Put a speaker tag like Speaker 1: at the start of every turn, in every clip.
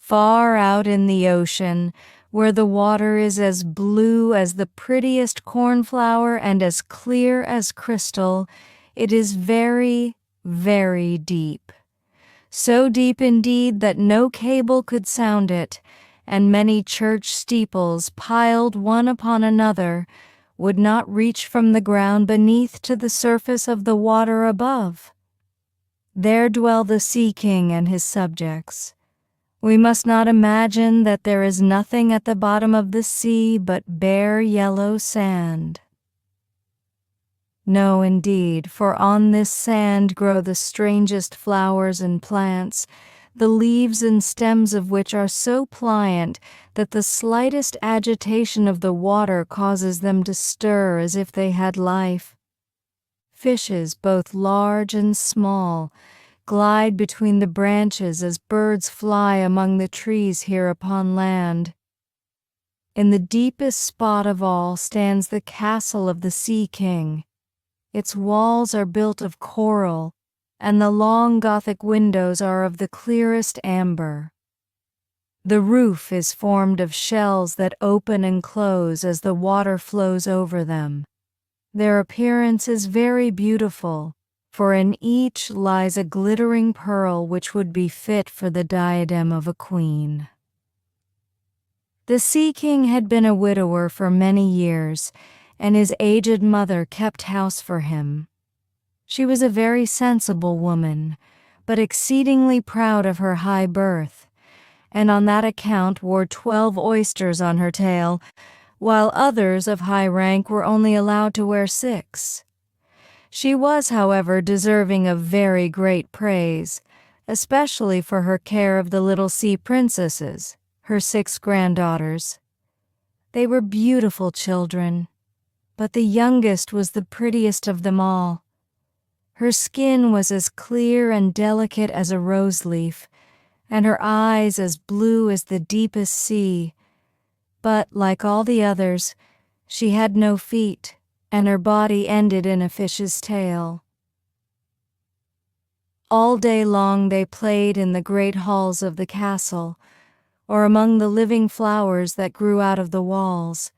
Speaker 1: Far out in the ocean, where the water is as blue as the prettiest cornflower and as clear as crystal, it is very, very deep. So deep indeed that no cable could sound it, and many church steeples, piled one upon another, would not reach from the ground beneath to the surface of the water above. There dwell the Sea King and his subjects. We must not imagine that there is nothing at the bottom of the sea but bare yellow sand. No, indeed, for on this sand grow the strangest flowers and plants, the leaves and stems of which are so pliant that the slightest agitation of the water causes them to stir as if they had life. Fishes, both large and small, glide between the branches as birds fly among the trees here upon land. In the deepest spot of all stands the castle of the Sea King. Its walls are built of coral, and the long Gothic windows are of the clearest amber. The roof is formed of shells that open and close as the water flows over them. Their appearance is very beautiful, for in each lies a glittering pearl which would be fit for the diadem of a queen. The Sea King had been a widower for many years, and his aged mother kept house for him. She was a very sensible woman, but exceedingly proud of her high birth, and on that account wore 12 oysters on her tail, while others of high rank were only allowed to wear 6. She was, however, deserving of very great praise, especially for her care of the little sea princesses, her 6 granddaughters. They were beautiful children, but the youngest was the prettiest of them all. Her skin was as clear and delicate as a rose leaf, and her eyes as blue as the deepest sea. But, like all the others, she had no feet, and her body ended in a fish's tail. All day long they played in the great halls of the castle, or among the living flowers that grew out of the walls.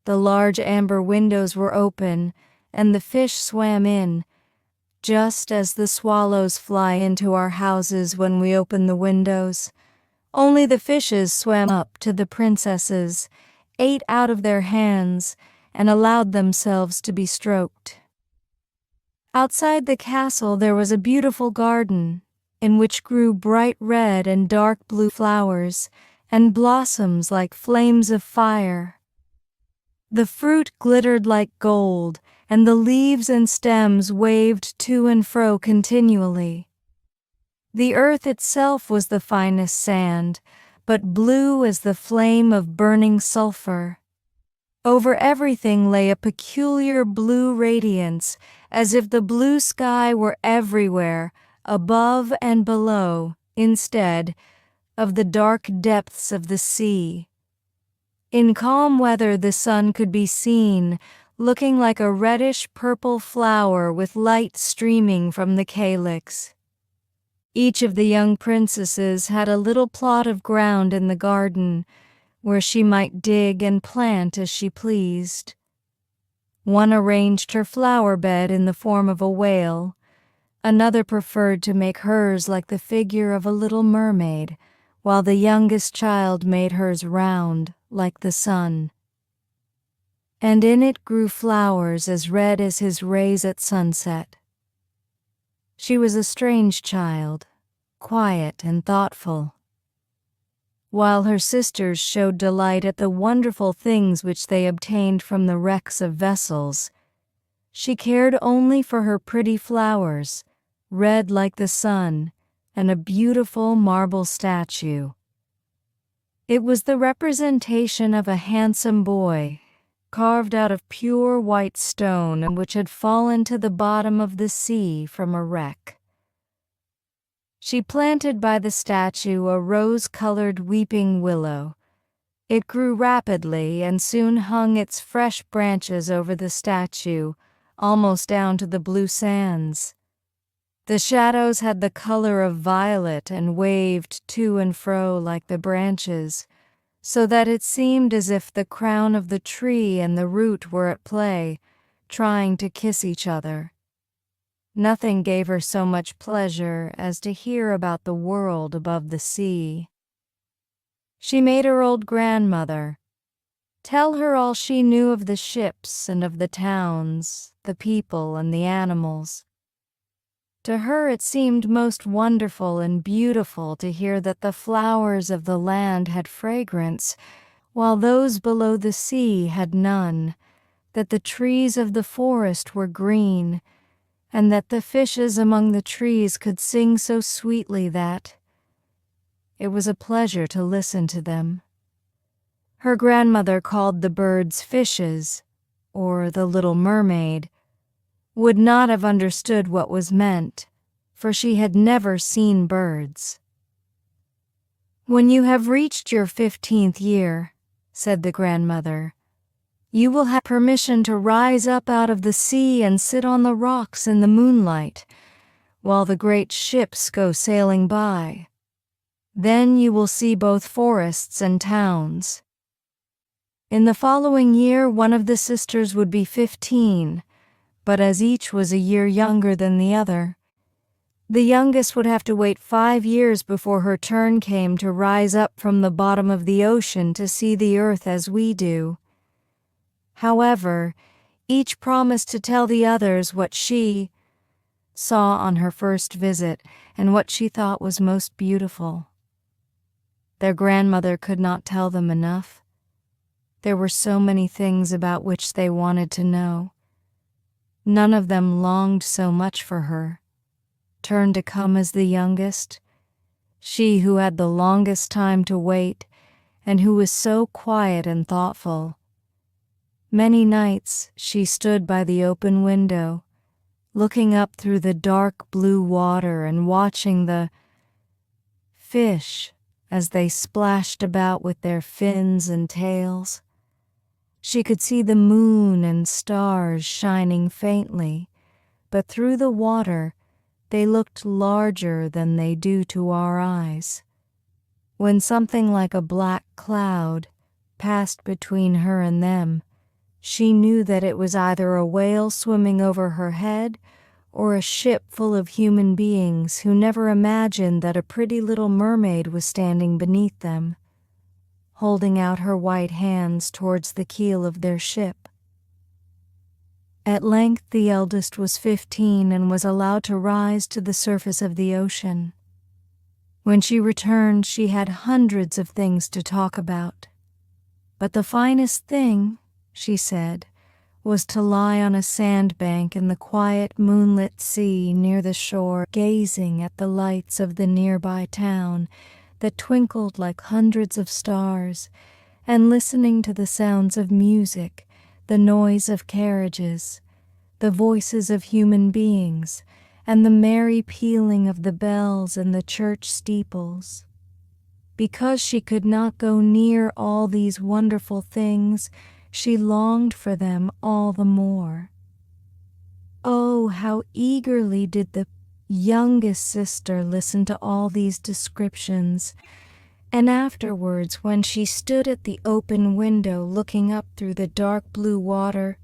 Speaker 1: The large amber windows were open, and the fish swam in, just as the swallows fly into our houses when we open the windows. Only the fishes swam up to the princesses, ate out of their hands, and allowed themselves to be stroked. Outside the castle there was a beautiful garden, in which grew bright red and dark blue flowers, and blossoms like flames of fire. The fruit glittered like gold, and the leaves and stems waved to and fro continually. The earth itself was the finest sand, but blue as the flame of burning sulfur. Over everything lay a peculiar blue radiance, as if the blue sky were everywhere, above and below, instead of the dark depths of the sea. In calm weather the sun could be seen, looking like a reddish-purple flower with light streaming from the calyx. Each of the young princesses had a little plot of ground in the garden, where she might dig and plant as she pleased. One arranged her flower bed in the form of a whale, another preferred to make hers like the figure of a little mermaid, while the youngest child made hers round, like the sun. And in it grew flowers as red as his rays at sunset. She was a strange child, quiet and thoughtful. While her sisters showed delight at the wonderful things which they obtained from the wrecks of vessels, she cared only for her pretty flowers, red like the sun, and a beautiful marble statue. It was the representation of a handsome boy, carved out of pure white stone and which had fallen to the bottom of the sea from a wreck. She planted by the statue a rose-colored weeping willow. It grew rapidly and soon hung its fresh branches over the statue, almost down to the blue sands. The shadows had the color of violet and waved to and fro like the branches, so that it seemed as if the crown of the tree and the root were at play, trying to kiss each other. Nothing gave her so much pleasure as to hear about the world above the sea. She made her old grandmother tell her all she knew of the ships and of the towns, the people and the animals. To her it seemed most wonderful and beautiful to hear that the flowers of the land had fragrance, while those below the sea had none, that the trees of the forest were green, and that the fishes among the trees could sing so sweetly that it was a pleasure to listen to them. Her grandmother called the birds fishes, or the little mermaid, would not have understood what was meant, for she had never seen birds. "When you have reached your 15th year," said the grandmother, "you will have permission to rise up out of the sea and sit on the rocks in the moonlight, while the great ships go sailing by. Then you will see both forests and towns." In the following year, one of the sisters would be 15, but as each was a year younger than the other, the youngest would have to wait 5 years before her turn came to rise up from the bottom of the ocean to see the earth as we do. However, each promised to tell the others what she saw on her first visit and what she thought was most beautiful. Their grandmother could not tell them enough. There were so many things about which they wanted to know. None of them longed so much for her turn to come as the youngest, she who had the longest time to wait and who was so quiet and thoughtful. Many nights she stood by the open window, looking up through the dark blue water and watching the fish as they splashed about with their fins and tails. She could see the moon and stars shining faintly, but through the water they looked larger than they do to our eyes. When something like a black cloud passed between her and them, she knew that it was either a whale swimming over her head or a ship full of human beings who never imagined that a pretty little mermaid was standing beneath them, holding out her white hands towards the keel of their ship. At length the eldest was 15 and was allowed to rise to the surface of the ocean. When she returned, she had hundreds of things to talk about. But the finest thing, she said, was to lie on a sandbank in the quiet moonlit sea near the shore, gazing at the lights of the nearby town that twinkled like hundreds of stars, and listening to the sounds of music, the noise of carriages, the voices of human beings, and the merry pealing of the bells in the church steeples. Because she could not go near all these wonderful things, she longed for them all the more. Oh, how eagerly did the youngest sister listen to all these descriptions, and afterwards, when she stood at the open window looking up through the dark blue water,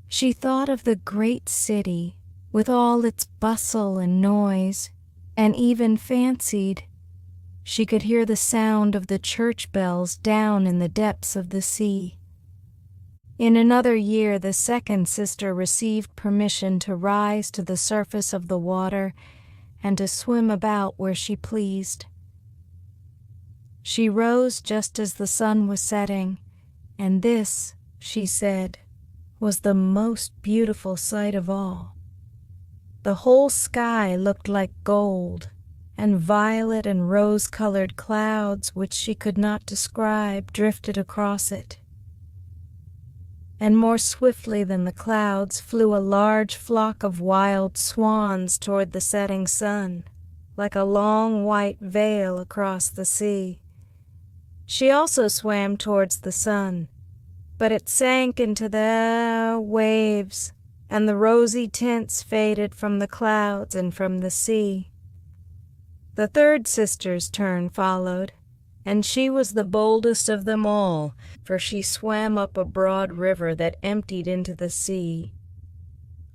Speaker 1: she thought of the great city with all its bustle and noise, and even fancied she could hear the sound of the church bells down in the depths of the sea. In another year, the second sister received permission to rise to the surface of the water and to swim about where she pleased. She rose just as the sun was setting, and this, she said, was the most beautiful sight of all. The whole sky looked like gold, and violet and rose-colored clouds, which she could not describe, drifted across it. And more swiftly than the clouds flew a large flock of wild swans toward the setting sun, like a long white veil across the sea. She also swam towards the sun, but it sank into the waves and the rosy tints faded from the clouds and from the sea. The third sister's turn followed, and she was the boldest of them all, for she swam up a broad river that emptied into the sea.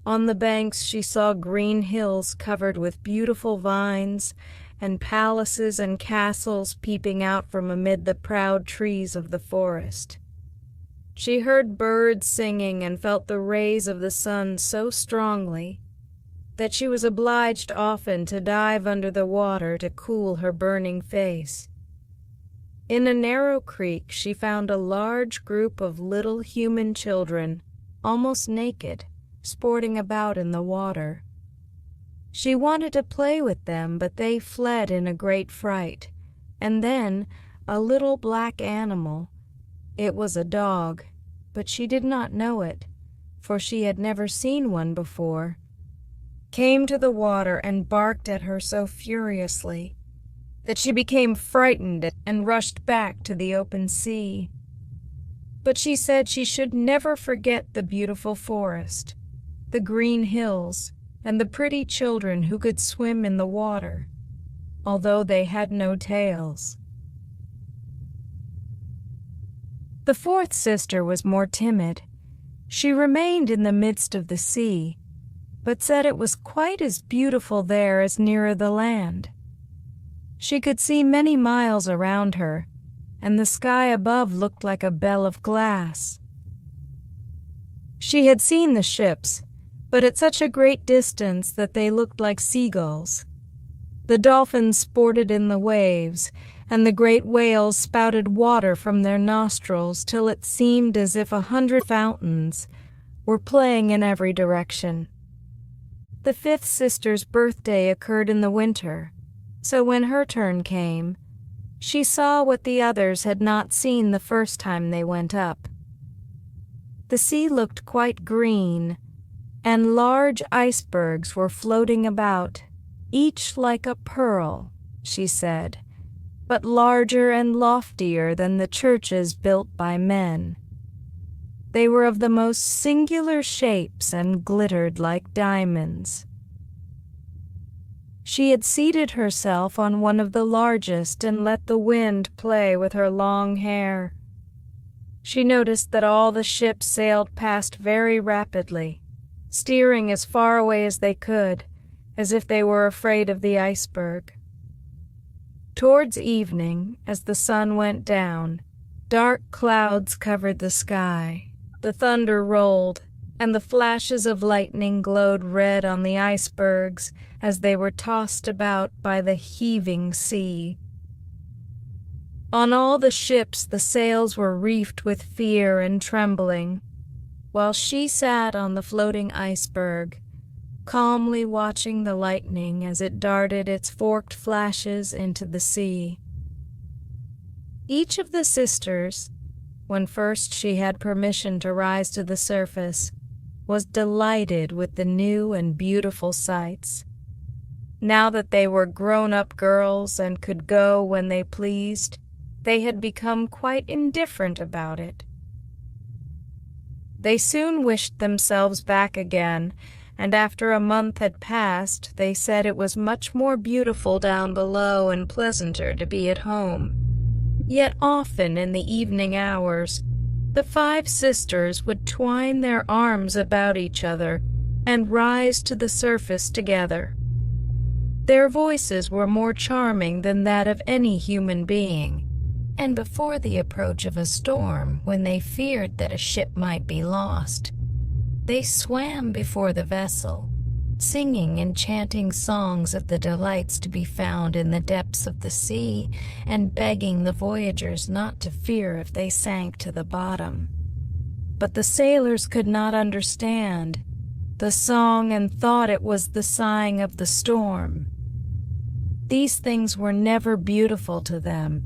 Speaker 1: On the banks she saw green hills covered with beautiful vines, and palaces and castles peeping out from amid the proud trees of the forest. She heard birds singing and felt the rays of the sun so strongly that she was obliged often to dive under the water to cool her burning face. In a narrow creek she found a large group of little human children, almost naked, sporting about in the water. She wanted to play with them, but they fled in a great fright. And then a little black animal, it was a dog, but she did not know it, for she had never seen one before, came to the water and barked at her so furiously that she became frightened and rushed back to the open sea. But she said she should never forget the beautiful forest, the green hills, and the pretty children who could swim in the water, although they had no tails. The fourth sister was more timid. She remained in the midst of the sea, but said it was quite as beautiful there as nearer the land. She could see many miles around her, and the sky above looked like a bell of glass. She had seen the ships, but at such a great distance that they looked like seagulls. The dolphins sported in the waves, and the great whales spouted water from their nostrils till it seemed as if 100 fountains were playing in every direction. The fifth sister's birthday occurred in the winter, so when her turn came, she saw what the others had not seen the first time they went up. The sea looked quite green, and large icebergs were floating about, each like a pearl, she said, but larger and loftier than the churches built by men. They were of the most singular shapes and glittered like diamonds. She had seated herself on one of the largest and let the wind play with her long hair. She noticed that all the ships sailed past very rapidly, steering as far away as they could, as if they were afraid of the iceberg. Towards evening, as the sun went down, dark clouds covered the sky. The thunder rolled, and the flashes of lightning glowed red on the icebergs as they were tossed about by the heaving sea. On all the ships the sails were reefed with fear and trembling, while she sat on the floating iceberg, calmly watching the lightning as it darted its forked flashes into the sea. Each of the sisters, when first she had permission to rise to the surface, was delighted with the new and beautiful sights. Now that they were grown-up girls and could go when they pleased, they had become quite indifferent about it. They soon wished themselves back again, and after a month had passed, they said it was much more beautiful down below and pleasanter to be at home. Yet often in the evening hours, the 5 sisters would twine their arms about each other and rise to the surface together. Their voices were more charming than that of any human being, and before the approach of a storm, when they feared that a ship might be lost, they swam before the vessel, singing and chanting songs of the delights to be found in the depths of the sea, and begging the voyagers not to fear if they sank to the bottom. But the sailors could not understand the song and thought it was the sighing of the storm. These things were never beautiful to them,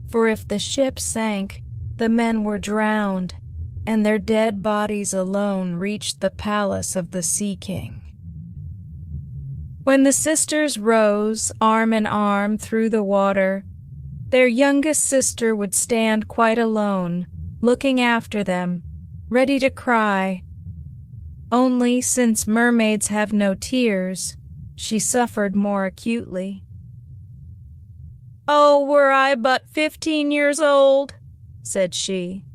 Speaker 1: for if the ship sank, the men were drowned, and their dead bodies alone reached the palace of the Sea King. When the sisters rose, arm in arm, through the water, their youngest sister would stand quite alone, looking after them, ready to cry, Only since mermaids have no tears, she suffered more acutely. "Oh, were I but 15 years old," said she,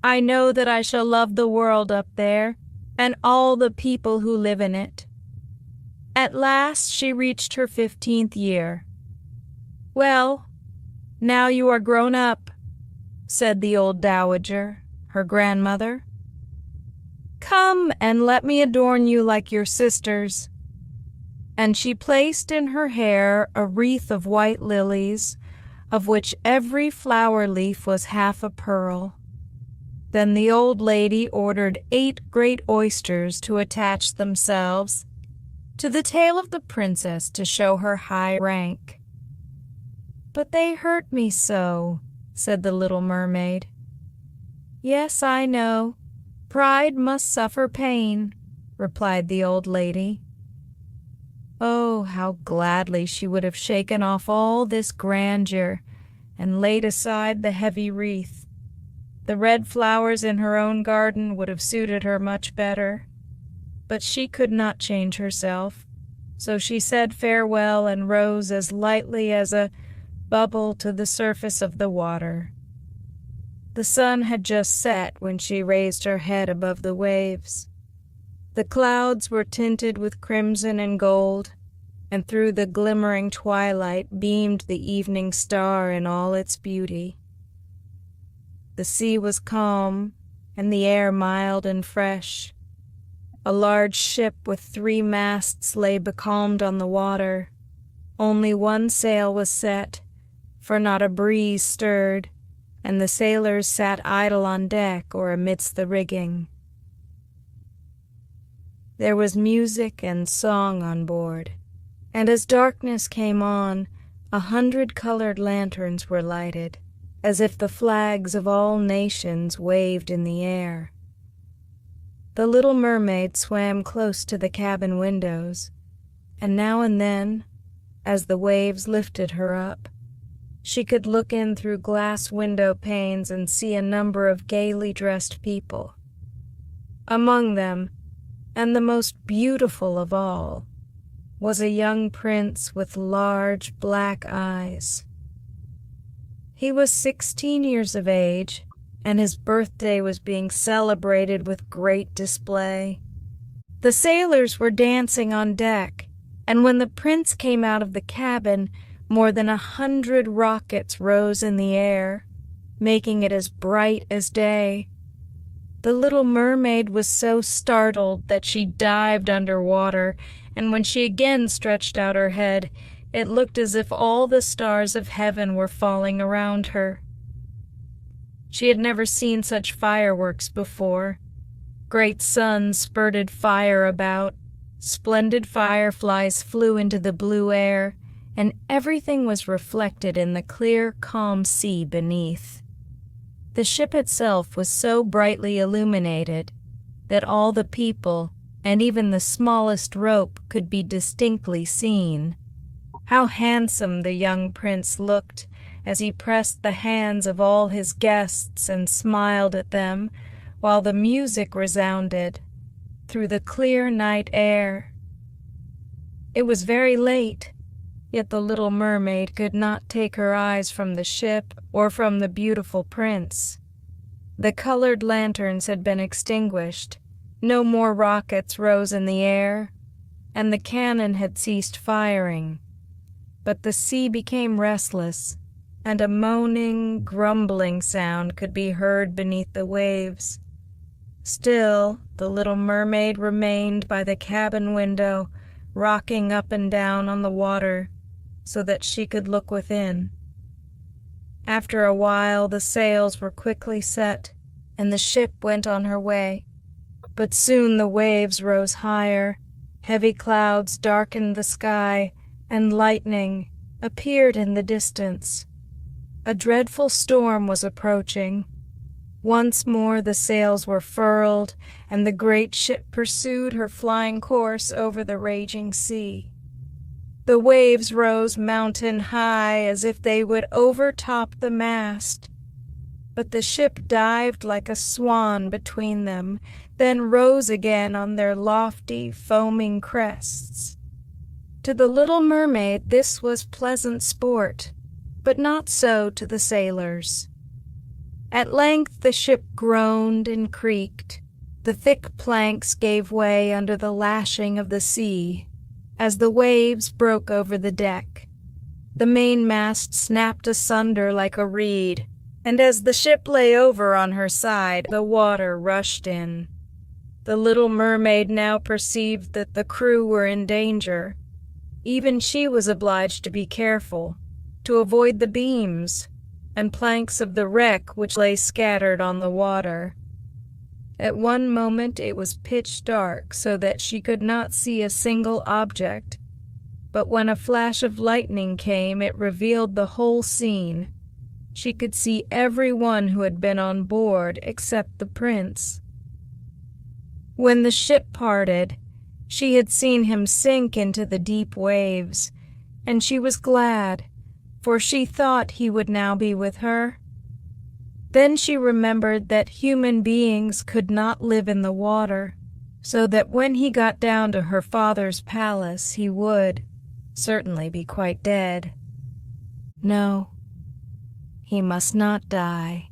Speaker 1: "I know that I shall love the world up there, and all the people who live in it." At last she reached her 15th year. "Well, now you are grown up," said the old dowager, her grandmother. "Come and let me adorn you like your sisters." And she placed in her hair a wreath of white lilies, of which every flower leaf was half a pearl. Then the old lady ordered 8 great oysters to attach themselves to the tail of the princess to show her high rank. "But they hurt me so," said the little mermaid. "Yes, I know. Pride must suffer pain," replied the old lady. Oh, how gladly she would have shaken off all this grandeur and laid aside the heavy wreath. The red flowers in her own garden would have suited her much better. But she could not change herself, so she said farewell and rose as lightly as a bubble to the surface of the water. The sun had just set when she raised her head above the waves. The clouds were tinted with crimson and gold, and through the glimmering twilight beamed the evening star in all its beauty. The sea was calm, and the air mild and fresh. A large ship with 3 masts lay becalmed on the water. Only one sail was set, for not a breeze stirred, and the sailors sat idle on deck or amidst the rigging. There was music and song on board, and as darkness came on, 100-colored lanterns were lighted, as if the flags of all nations waved in the air. The little mermaid swam close to the cabin windows, and now and then, as the waves lifted her up, she could look in through glass window panes and see a number of gaily dressed people. Among them, and the most beautiful of all, was a young prince with large black eyes. He was 16 years of age, and his birthday was being celebrated with great display. The sailors were dancing on deck, and when the prince came out of the cabin, more than 100 rockets rose in the air, making it as bright as day. The little mermaid was so startled that she dived underwater, and when she again stretched out her head, it looked as if all the stars of heaven were falling around her. She had never seen such fireworks before. Great suns spurted fire about, splendid fireflies flew into the blue air, and everything was reflected in the clear, calm sea beneath. The ship itself was so brightly illuminated that all the people, and even the smallest rope, could be distinctly seen. How handsome the young prince looked as he pressed the hands of all his guests and smiled at them, while the music resounded through the clear night air. It was very late, yet the little mermaid could not take her eyes from the ship or from the beautiful prince. The colored lanterns had been extinguished, no more rockets rose in the air, and the cannon had ceased firing. But the sea became restless, and a moaning, grumbling sound could be heard beneath the waves. Still, the little mermaid remained by the cabin window, rocking up and down on the water, so that she could look within. After a while, the sails were quickly set, and the ship went on her way. But soon the waves rose higher, heavy clouds darkened the sky, and lightning appeared in the distance. A dreadful storm was approaching. Once more the sails were furled, and the great ship pursued her flying course over the raging sea. The waves rose mountain high as if they would overtop the mast. But the ship dived like a swan between them, then rose again on their lofty, foaming crests. To the little mermaid this was pleasant sport, but not so to the sailors. At length the ship groaned and creaked. The thick planks gave way under the lashing of the sea, as the waves broke over the deck. The mainmast snapped asunder like a reed, and as the ship lay over on her side, the water rushed in. The little mermaid now perceived that the crew were in danger. Even she was obliged to be careful, to avoid the beams and planks of the wreck which lay scattered on the water. At one moment it was pitch dark, so that she could not see a single object, but when a flash of lightning came, it revealed the whole scene. She could see every one who had been on board except the prince. When the ship parted, she had seen him sink into the deep waves, and she was glad, for she thought he would now be with her. Then she remembered that human beings could not live in the water, so that when he got down to her father's palace, he would certainly be quite dead. No, he must not die.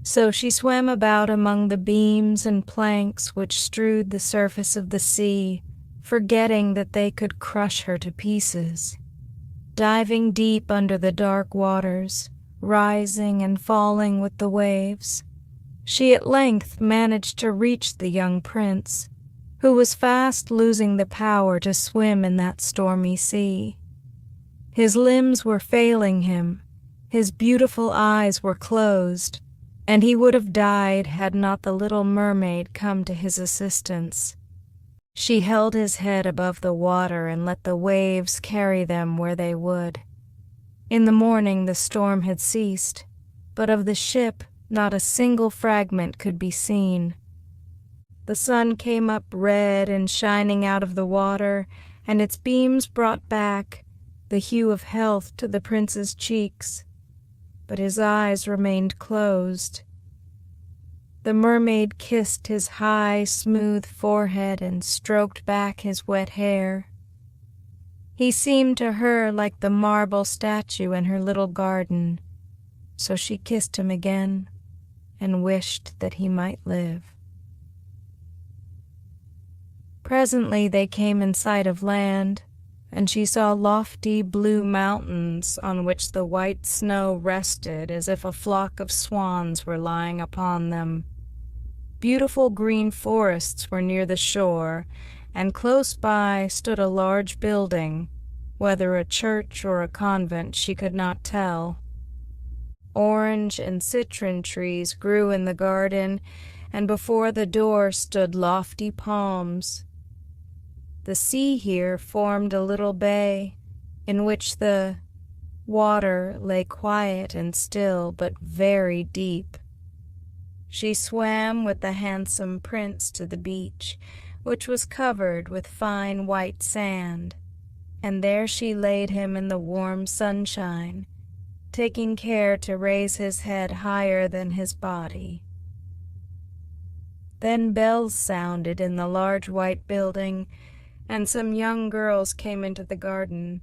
Speaker 1: So she swam about among the beams and planks which strewed the surface of the sea, forgetting that they could crush her to pieces. Diving deep under the dark waters, rising and falling with the waves, she at length managed to reach the young prince, who was fast losing the power to swim in that stormy sea. His limbs were failing him, his beautiful eyes were closed, and he would have died had not the little mermaid come to his assistance. She held his head above the water and let the waves carry them where they would. In the morning the storm had ceased, but of the ship not a single fragment could be seen. The sun came up red and shining out of the water, and its beams brought back the hue of health to the prince's cheeks, but his eyes remained closed. The mermaid kissed his high, smooth forehead and stroked back his wet hair. He seemed to her like the marble statue in her little garden, so she kissed him again and wished that he might live. Presently they came in sight of land, and she saw lofty blue mountains on which the white snow rested as if a flock of swans were lying upon them. Beautiful green forests were near the shore, and close by stood a large building, whether a church or a convent she could not tell. Orange and citron trees grew in the garden, and before the door stood lofty palms. The sea here formed a little bay, in which the water lay quiet and still, but very deep. She swam with the handsome prince to the beach, which was covered with fine white sand, and there she laid him in the warm sunshine, taking care to raise his head higher than his body. Then bells sounded in the large white building, and some young girls came into the garden.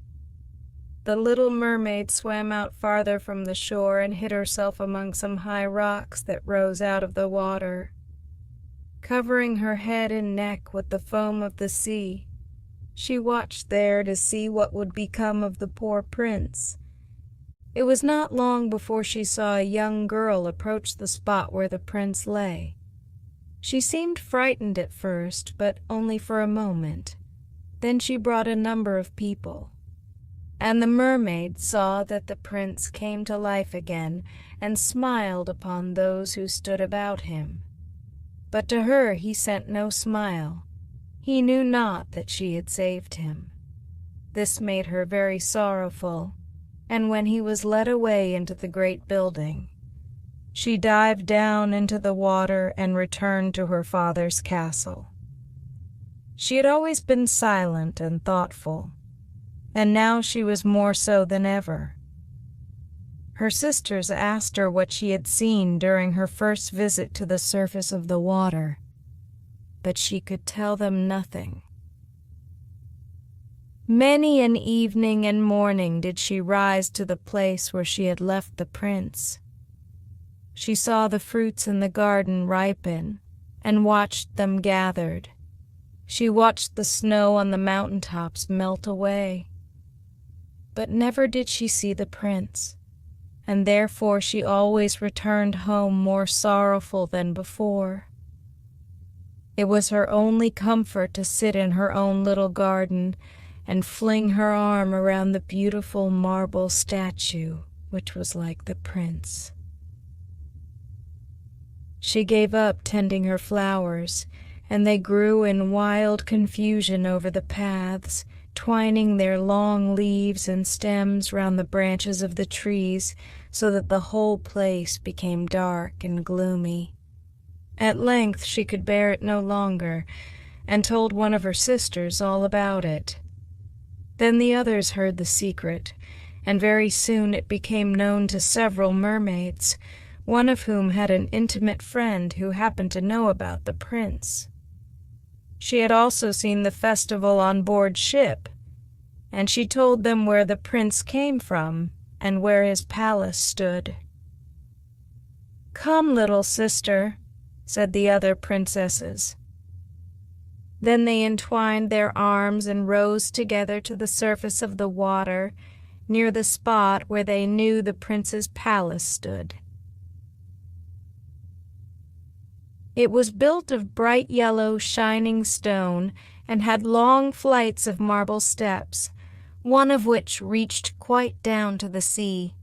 Speaker 1: The little mermaid swam out farther from the shore and hid herself among some high rocks that rose out of the water. Covering her head and neck with the foam of the sea, she watched there to see what would become of the poor prince. It was not long before she saw a young girl approach the spot where the prince lay. She seemed frightened at first, but only for a moment. Then she brought a number of people, and the mermaid saw that the prince came to life again and smiled upon those who stood about him. But to her he sent no smile. He knew not that she had saved him. This made her very sorrowful, and when he was led away into the great building, she dived down into the water and returned to her father's castle. She had always been silent and thoughtful, and now she was more so than ever. Her sisters asked her what she had seen during her first visit to the surface of the water, but she could tell them nothing. Many an evening and morning did she rise to the place where she had left the prince. She saw the fruits in the garden ripen and watched them gathered. She watched the snow on the mountaintops melt away. But never did she see the prince, and therefore she always returned home more sorrowful than before. It was her only comfort to sit in her own little garden and fling her arm around the beautiful marble statue which was like the prince. She gave up tending her flowers, and they grew in wild confusion over the paths, twining their long leaves and stems round the branches of the trees, so that the whole place became dark and gloomy. At length she could bear it no longer, and told one of her sisters all about it. Then the others heard the secret, and very soon it became known to several mermaids, one of whom had an intimate friend who happened to know about the prince. She had also seen the festival on board ship, and she told them where the prince came from and where his palace stood. "Come, little sister," said the other princesses. Then they entwined their arms and rose together to the surface of the water, near the spot where they knew the prince's palace stood. It was built of bright yellow, shining stone, and had long flights of marble steps, one of which reached quite down to the sea.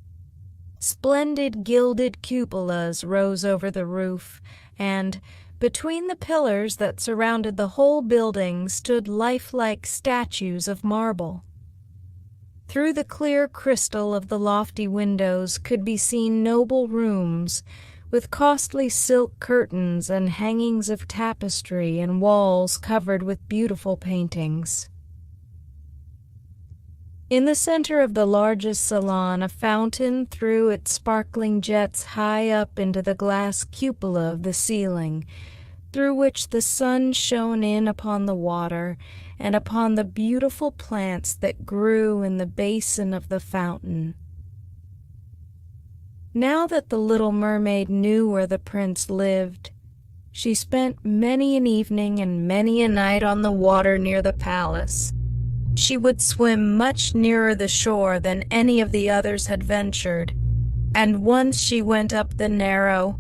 Speaker 1: Splendid gilded cupolas rose over the roof, and between the pillars that surrounded the whole building stood lifelike statues of marble. Through the clear crystal of the lofty windows could be seen noble rooms, with costly silk curtains and hangings of tapestry and walls covered with beautiful paintings. In the center of the largest salon, a fountain threw its sparkling jets high up into the glass cupola of the ceiling, through which the sun shone in upon the water and upon the beautiful plants that grew in the basin of the fountain. Now that the little mermaid knew where the prince lived, she spent many an evening and many a night on the water near the palace. She would swim much nearer the shore than any of the others had ventured, and once she went up the narrow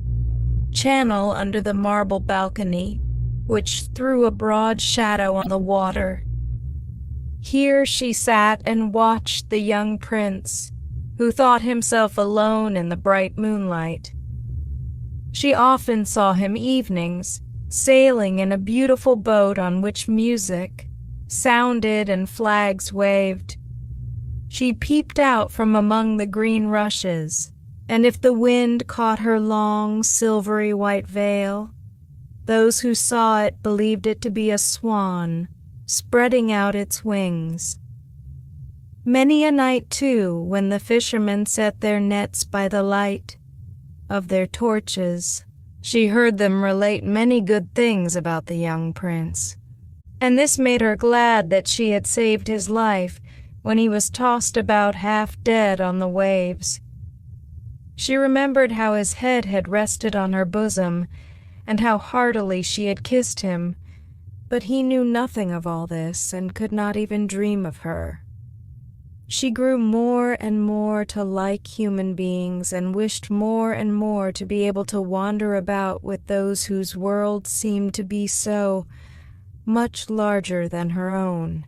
Speaker 1: channel under the marble balcony, which threw a broad shadow on the water. Here she sat and watched the young prince, who thought himself alone in the bright moonlight. She often saw him evenings, sailing in a beautiful boat on which music sounded and flags waved. She peeped out from among the green rushes, and if the wind caught her long, silvery white veil, those who saw it believed it to be a swan spreading out its wings. Many a night, too, when the fishermen set their nets by the light of their torches, she heard them relate many good things about the young prince, and this made her glad that she had saved his life when he was tossed about half dead on the waves. She remembered how his head had rested on her bosom, and how heartily she had kissed him, but he knew nothing of all this and could not even dream of her. She grew more and more to like human beings and wished more and more to be able to wander about with those whose world seemed to be so much larger than her own.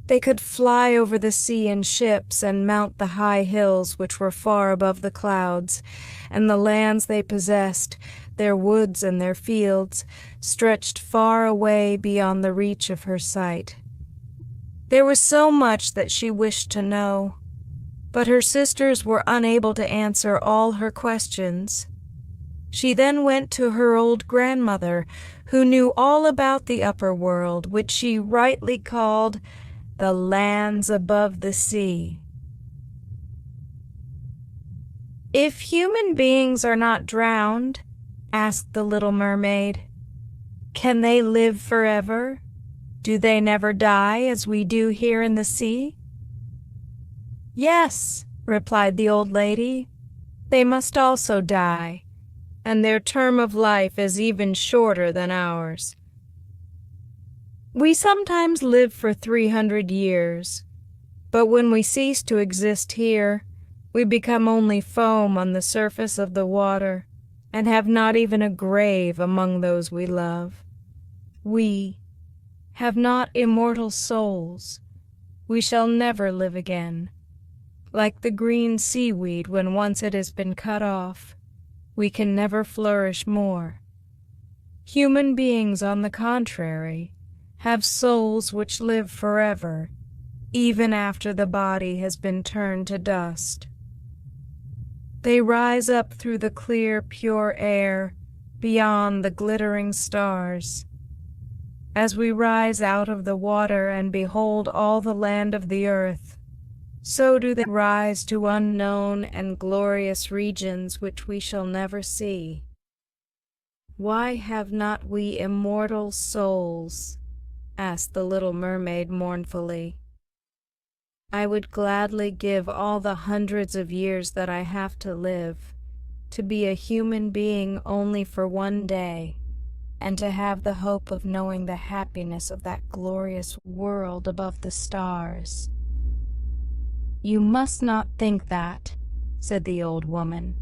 Speaker 1: They could fly over the sea in ships and mount the high hills which were far above the clouds, and the lands they possessed, their woods and their fields, stretched far away beyond the reach of her sight. There was so much that she wished to know, but her sisters were unable to answer all her questions. She then went to her old grandmother, who knew all about the upper world, which she rightly called the lands above the sea. "If human beings are not drowned," asked the little mermaid, "can they live forever? Do they never die as we do here in the sea?" "Yes," replied the old lady, "they must also die, and their term of life is even shorter than ours. We sometimes live for 300 years, but when we cease to exist here, we become only foam on the surface of the water and have not even a grave among those we love. We have not immortal souls. We shall never live again. Like the green seaweed when once it has been cut off, we can never flourish more. Human beings, on the contrary, have souls which live forever, even after the body has been turned to dust. They rise up through the clear, pure air, beyond the glittering stars. As we rise out of the water and behold all the land of the earth, so do they rise to unknown and glorious regions which we shall never see. Why have not we immortal souls?" asked the little mermaid mournfully. "I would gladly give all the hundreds of years that I have to live, to be a human being only for one day, and to have the hope of knowing the happiness of that glorious world above the stars." "You must not think that," said the old woman.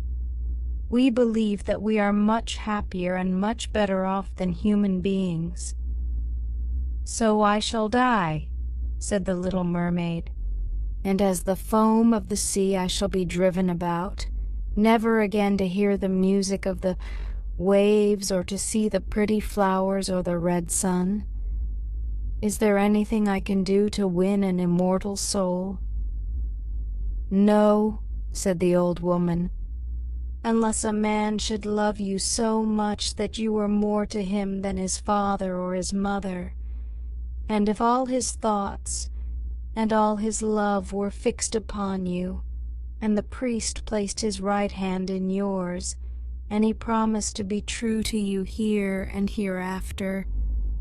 Speaker 1: "We believe that we are much happier and much better off than human beings." "So I shall die," said the little mermaid, "and as the foam of the sea I shall be driven about, never again to hear the music of the waves or to see the pretty flowers or the red sun. Is there anything I can do to win an immortal soul?" "No," said the old woman, "unless a man should love you so much that you were more to him than his father or his mother, and if all his thoughts and all his love were fixed upon you, and the priest placed his right hand in yours, and he promised to be true to you here and hereafter,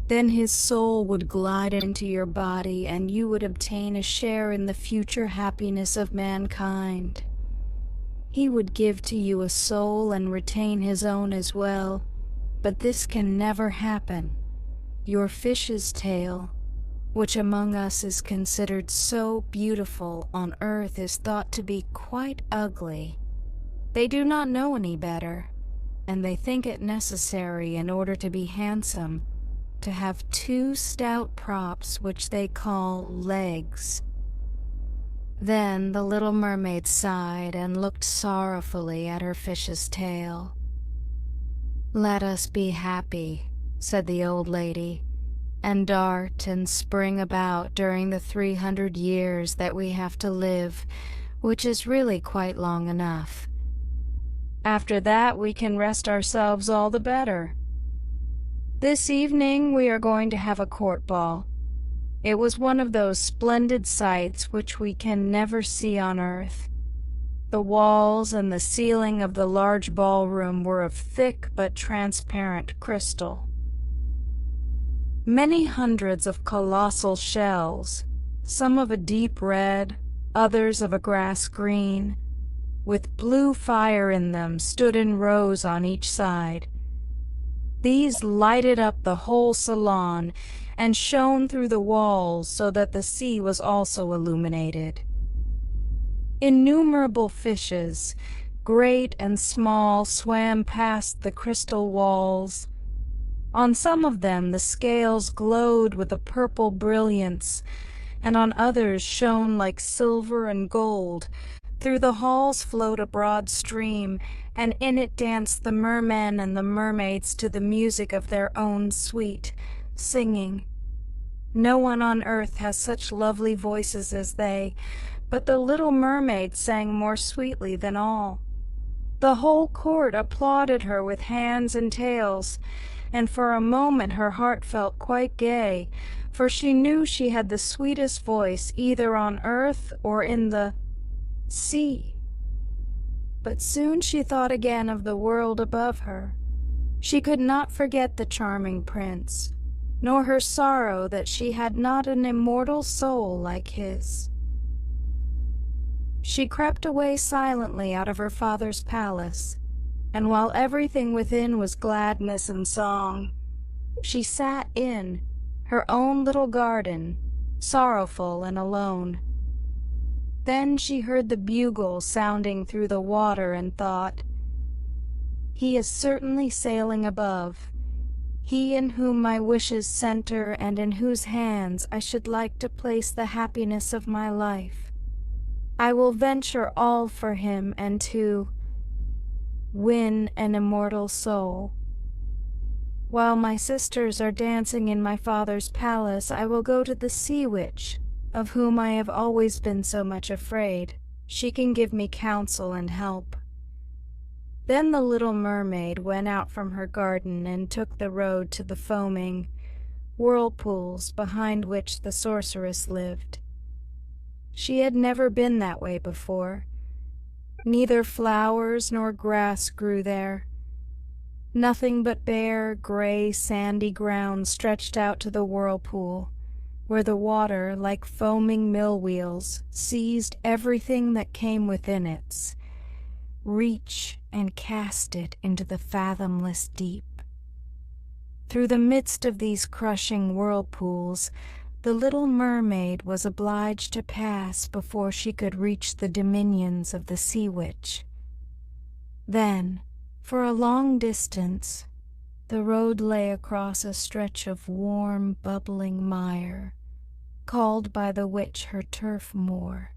Speaker 1: then his soul would glide into your body and you would obtain a share in the future happiness of mankind. He would give to you a soul and retain his own as well, but this can never happen. Your fish's tail, which among us is considered so beautiful, on earth is thought to be quite ugly. They do not know any better, and they think it necessary, in order to be handsome, to have two stout props which they call legs." Then the little mermaid sighed and looked sorrowfully at her fish's tail. "Let us be happy," said the old lady, "and dart and spring about during the 300 years that we have to live, which is really quite long enough. After that we can rest ourselves all the better. This evening we are going to have a court ball. It was one of those splendid sights which we can never see on earth. The walls and the ceiling of the large ballroom were of thick but transparent crystal. Many hundreds of colossal shells, some of a deep red, others of a grass green, with blue fire in them, stood in rows on each side. These lighted up the whole salon and shone through the walls so that the sea was also illuminated. Innumerable fishes, great and small, swam past the crystal walls. On some of them the scales glowed with a purple brilliance, and on others shone like silver and gold. Through the halls flowed a broad stream, and in it danced the mermen and the mermaids to the music of their own suite, singing. No one on earth has such lovely voices as they, but the little mermaid sang more sweetly than all. The whole court applauded her with hands and tails, and for a moment her heart felt quite gay, for she knew she had the sweetest voice either on earth or in the sea. But soon she thought again of the world above her. She could not forget the charming prince, nor her sorrow that she had not an immortal soul like his. She crept away silently out of her father's palace, and while everything within was gladness and song, she sat in her own little garden, sorrowful and alone. Then she heard the bugle sounding through the water and thought, "He is certainly sailing above, he in whom my wishes center and in whose hands I should like to place the happiness of my life. I will venture all for him and to win an immortal soul. While my sisters are dancing in my father's palace, I will go to the sea witch, of whom I have always been so much afraid. She can give me counsel and help." Then the little mermaid went out from her garden and took the road to the foaming whirlpools behind which the sorceress lived. She had never been that way before. Neither flowers nor grass grew there. Nothing but bare, gray, sandy ground stretched out to the whirlpool, where the water, like foaming mill wheels, seized everything that came within its reach and cast it into the fathomless deep. Through the midst of these crushing whirlpools, the little mermaid was obliged to pass before she could reach the dominions of the sea witch. Then, for a long distance, the road lay across a stretch of warm, bubbling mire, called by the witch her turf moor.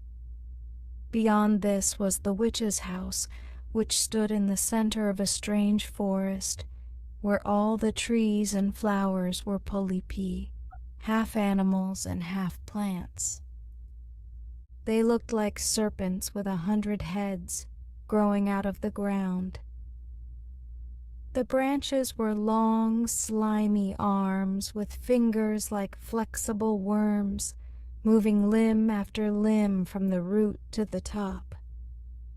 Speaker 1: Beyond this was the witch's house, which stood in the center of a strange forest, where all the trees and flowers were polypi, half animals and half plants. They looked like serpents with 100 heads, growing out of the ground. The branches were long, slimy arms with fingers like flexible worms, moving limb after limb from the root to the top.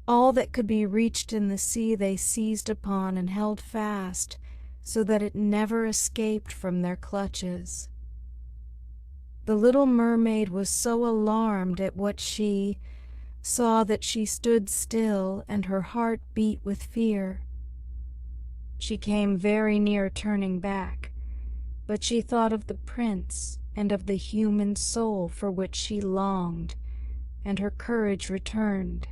Speaker 1: All that could be reached in the sea they seized upon and held fast, so that it never escaped from their clutches. The little mermaid was so alarmed at what she saw that she stood still, and her heart beat with fear. She came very near turning back, but she thought of the prince and of the human soul for which she longed, and her courage returned.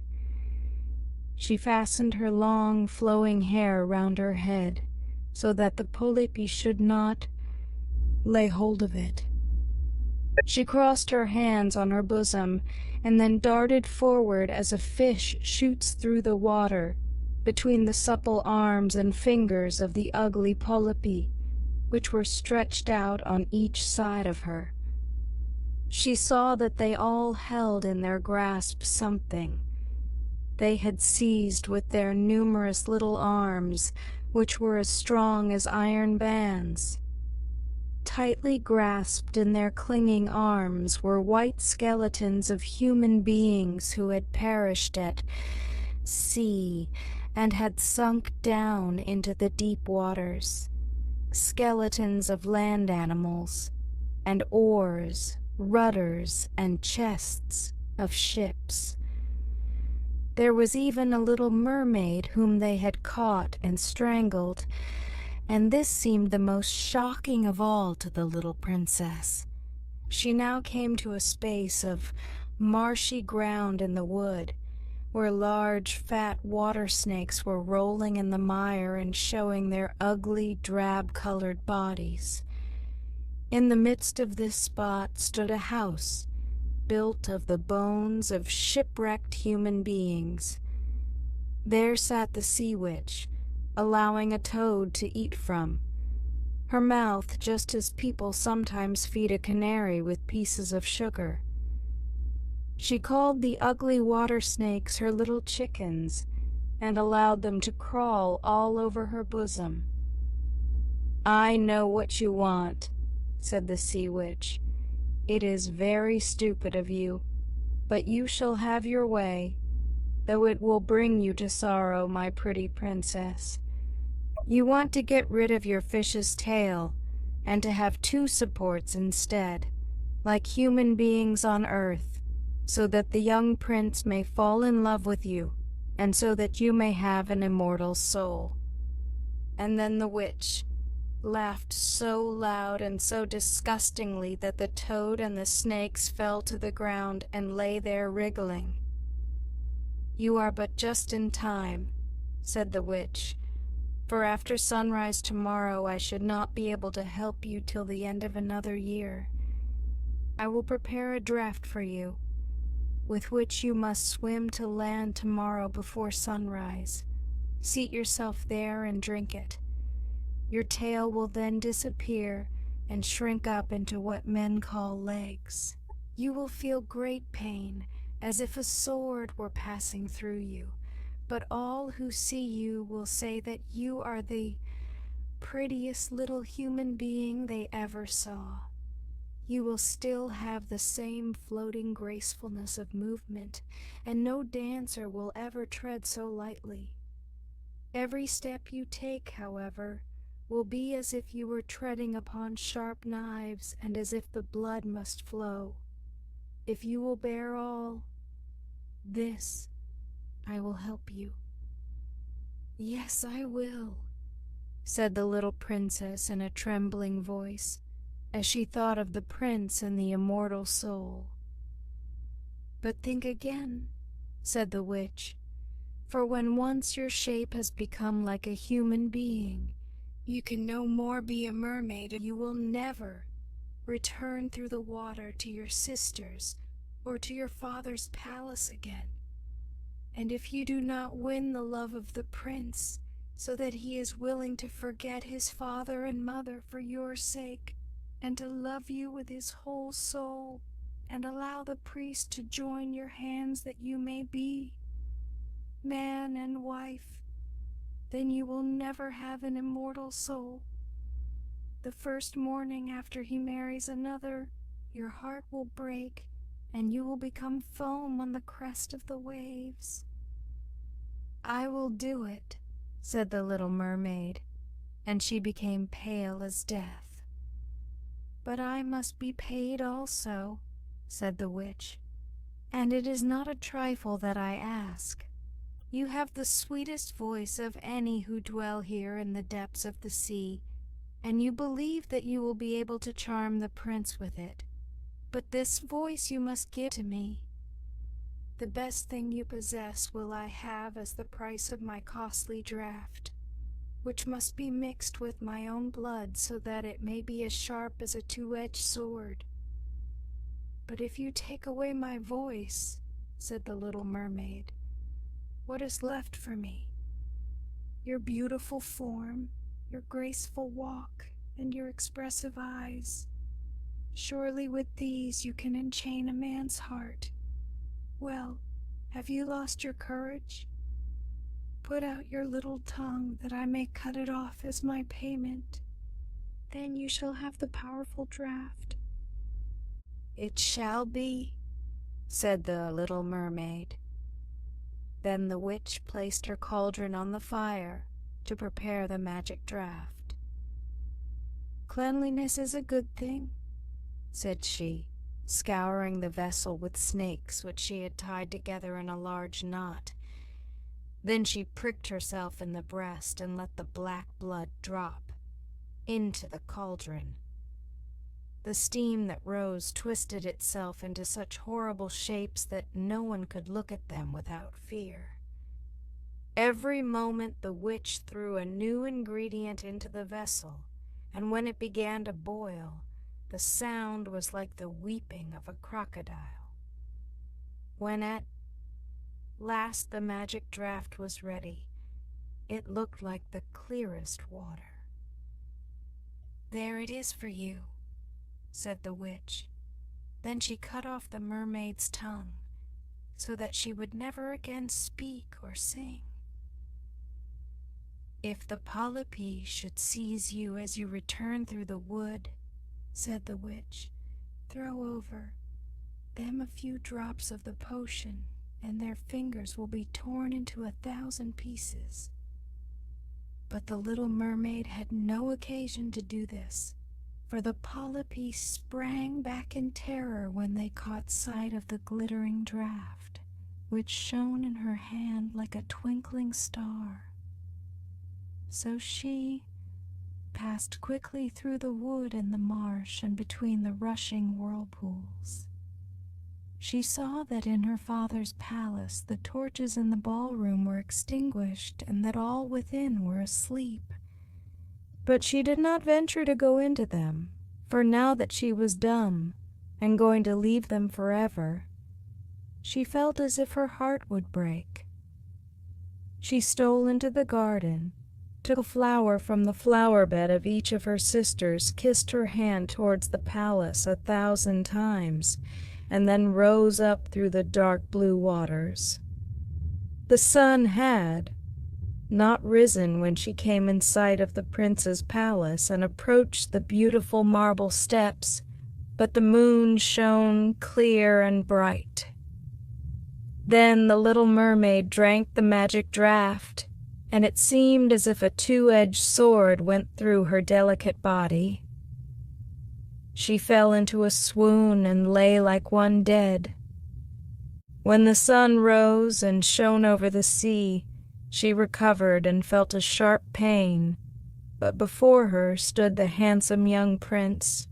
Speaker 1: She fastened her long, flowing hair round her head, so that the polypi should not lay hold of it. She crossed her hands on her bosom, and then darted forward as a fish shoots through the water, between the supple arms and fingers of the ugly polypi, which were stretched out on each side of her. She saw that they all held in their grasp something. They had seized with their numerous little arms, which were as strong as iron bands. Tightly grasped in their clinging arms were white skeletons of human beings who had perished at sea and had sunk down into the deep waters. Skeletons of land animals, and oars, rudders, and chests of ships. There was even a little mermaid whom they had caught and strangled, and this seemed the most shocking of all to the little princess. She now came to a space of marshy ground in the wood, where large, fat water snakes were rolling in the mire and showing their ugly, drab-colored bodies. In the midst of this spot stood a house, built of the bones of shipwrecked human beings. There sat the sea witch, allowing a toad to eat from, her mouth just as people sometimes feed a canary with pieces of sugar. She called the ugly water snakes her little chickens, and allowed them to crawl all over her bosom. "I know what you want," said the sea witch. "It is very stupid of you, but you shall have your way. though it will bring you to sorrow, my pretty princess. You want to get rid of your fish's tail, and to have two supports instead, like human beings on earth, so that the young prince may fall in love with you, and so that you may have an immortal soul." And then the witch laughed so loud and so disgustingly that the toad and the snakes fell to the ground and lay there wriggling. "You are but just in time," said the witch, "for after sunrise tomorrow I should not be able to help you till the end of another year. I will prepare a draught for you, with which you must swim to land tomorrow before sunrise. Seat yourself there and drink it. Your tail will then disappear and shrink up into what men call legs. You will feel great pain, as if a sword were passing through you, but all who see you will say that you are the prettiest little human being they ever saw. You will still have the same floating gracefulness of movement, and no dancer will ever tread so lightly. Every step you take, however, will be as if you were treading upon sharp knives, and as if the blood must flow. If you will bear all this, I will help you." "Yes, I will," said the little princess in a trembling voice, as she thought of the prince and the immortal soul. "But think again," said the witch, "for when once your shape has become like a human being, you can no more be a mermaid. You will never return through the water to your sisters or to your father's palace again. And if you do not win the love of the prince, so that he is willing to forget his father and mother for your sake, and to love you with his whole soul, and allow the priest to join your hands that you may be man and wife, then you will never have an immortal soul. The first morning after he marries another, your heart will break, and you will become foam on the crest of the waves." "I will do it," said the little mermaid, and she became pale as death. "But I must be paid also," said the witch, "and it is not a trifle that I ask. You have the sweetest voice of any who dwell here in the depths of the sea, and you believe that you will be able to charm the prince with it. But this voice you must give to me. The best thing you possess will I have as the price of my costly draught, which must be mixed with my own blood so that it may be as sharp as a two-edged sword. But if you take away my voice," said the little mermaid, "what is left for me? Your beautiful form, your graceful walk, and your expressive eyes. Surely with these you can enchain a man's heart. Well, have you lost your courage? Put out your little tongue that I may cut it off as my payment. Then you shall have the powerful draught." "It shall be," said the little mermaid. Then the witch placed her cauldron on the fire to prepare the magic draught. "Cleanliness is a good thing," said she, scouring the vessel with snakes which she had tied together in a large knot. Then she pricked herself in the breast and let the black blood drop into the cauldron. The steam that rose twisted itself into such horrible shapes that no one could look at them without fear. Every moment the witch threw a new ingredient into the vessel, and when it began to boil, the sound was like the weeping of a crocodile. When at last the magic draught was ready, it looked like the clearest water. "There it is for you," said the witch. Then she cut off the mermaid's tongue, so that she would never again speak or sing. "If the polypi should seize you as you return through the wood," said the witch, "throw over them a few drops of the potion, and their fingers will be torn into 1,000 pieces. But the little mermaid had no occasion to do this, for the polypi sprang back in terror when they caught sight of the glittering draught, which shone in her hand like a twinkling star. So she passed quickly through the wood and the marsh and between the rushing whirlpools. She saw that in her father's palace the torches in the ballroom were extinguished and that all within were asleep. But she did not venture to go into them, for now that she was dumb and going to leave them forever, she felt as if her heart would break. She stole into the garden, took a flower from the flower bed of each of her sisters, kissed her hand towards the palace 1,000 times, and then rose up through the dark blue waters. The sun had not risen when she came in sight of the prince's palace and approached the beautiful marble steps, but the moon shone clear and bright. Then the little mermaid drank the magic draught, and it seemed as if a two-edged sword went through her delicate body. She fell into a swoon and lay like one dead. When the sun rose and shone over the sea, she recovered and felt a sharp pain, but before her stood the handsome young prince.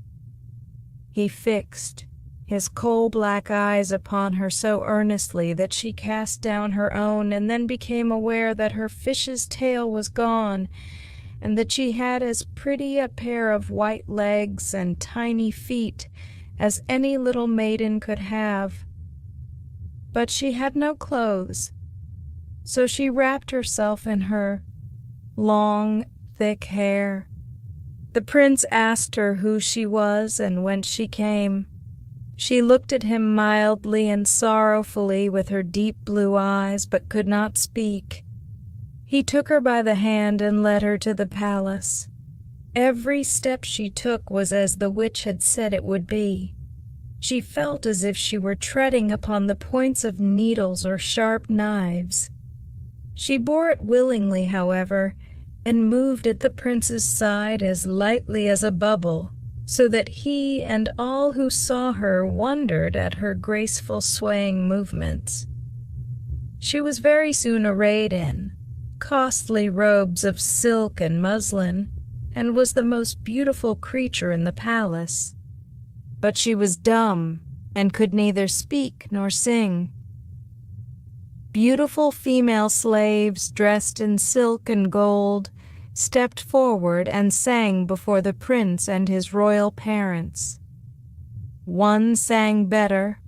Speaker 1: He fixed his coal-black eyes upon her so earnestly that she cast down her own and then became aware that her fish's tail was gone and that she had as pretty a pair of white legs and tiny feet as any little maiden could have. But she had no clothes, so she wrapped herself in her long, thick hair. The prince asked her who she was and whence she came. She looked at him mildly and sorrowfully with her deep blue eyes, but could not speak. He took her by the hand and led her to the palace. Every step she took was as the witch had said it would be. She felt as if she were treading upon the points of needles or sharp knives. She bore it willingly, however, and moved at the prince's side as lightly as a bubble, so that he and all who saw her wondered at her graceful swaying movements. She was very soon arrayed in costly robes of silk and muslin, and was the most beautiful creature in the palace. But she was dumb, and could neither speak nor sing. Beautiful female slaves, dressed in silk and gold, stepped forward and sang before the prince and his royal parents. One sang better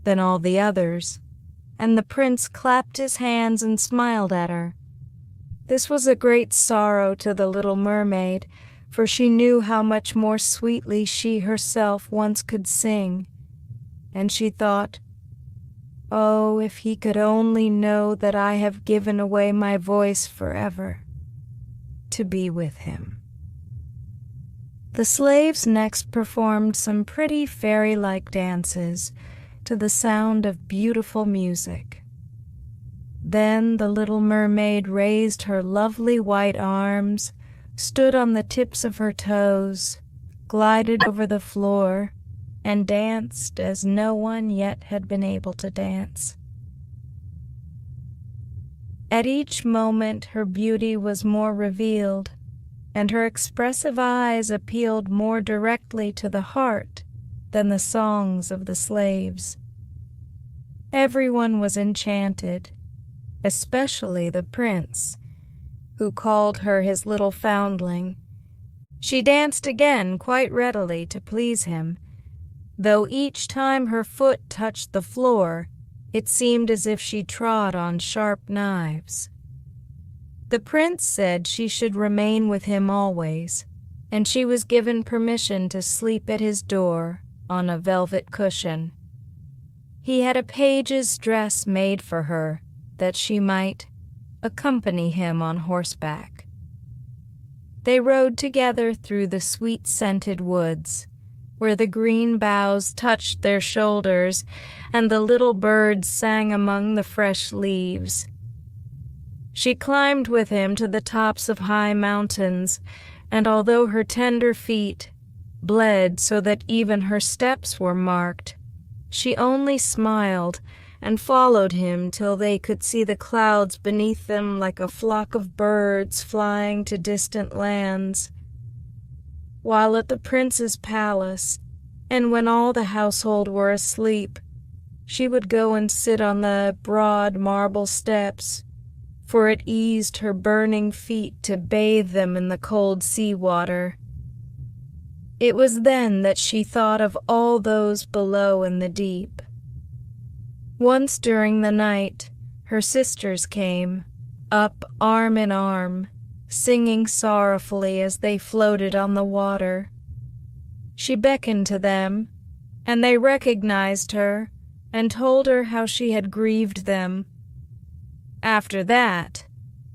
Speaker 1: than all the others, and the prince clapped his hands and smiled at her. This was a great sorrow to the little mermaid, for she knew how much more sweetly she herself once could sing, and she thought, "Oh, if he could only know that I have given away my voice forever to be with him." The slaves next performed some pretty fairy-like dances to the sound of beautiful music. Then the little mermaid raised her lovely white arms, stood on the tips of her toes, glided over the floor, and danced as no one yet had been able to dance. At each moment her beauty was more revealed, and her expressive eyes appealed more directly to the heart than the songs of the slaves. Everyone was enchanted, especially the prince, who called her his little foundling. She danced again quite readily to please him, though each time her foot touched the floor, it seemed as if she trod on sharp knives. The prince said she should remain with him always, and she was given permission to sleep at his door on a velvet cushion. He had a page's dress made for her, that she might accompany him on horseback. They rode together through the sweet-scented woods, where the green boughs touched their shoulders and the little birds sang among the fresh leaves. She climbed with him to the tops of high mountains, and although her tender feet bled so that even her steps were marked, she only smiled and followed him till they could see the clouds beneath them like a flock of birds flying to distant lands. While at the prince's palace, and when all the household were asleep, she would go and sit on the broad marble steps, for it eased her burning feet to bathe them in the cold sea water. It was then that she thought of all those below in the deep. Once during the night, her sisters came, up arm in arm, singing sorrowfully as they floated on the water. She beckoned to them, and they recognized her and told her how she had grieved them. After that,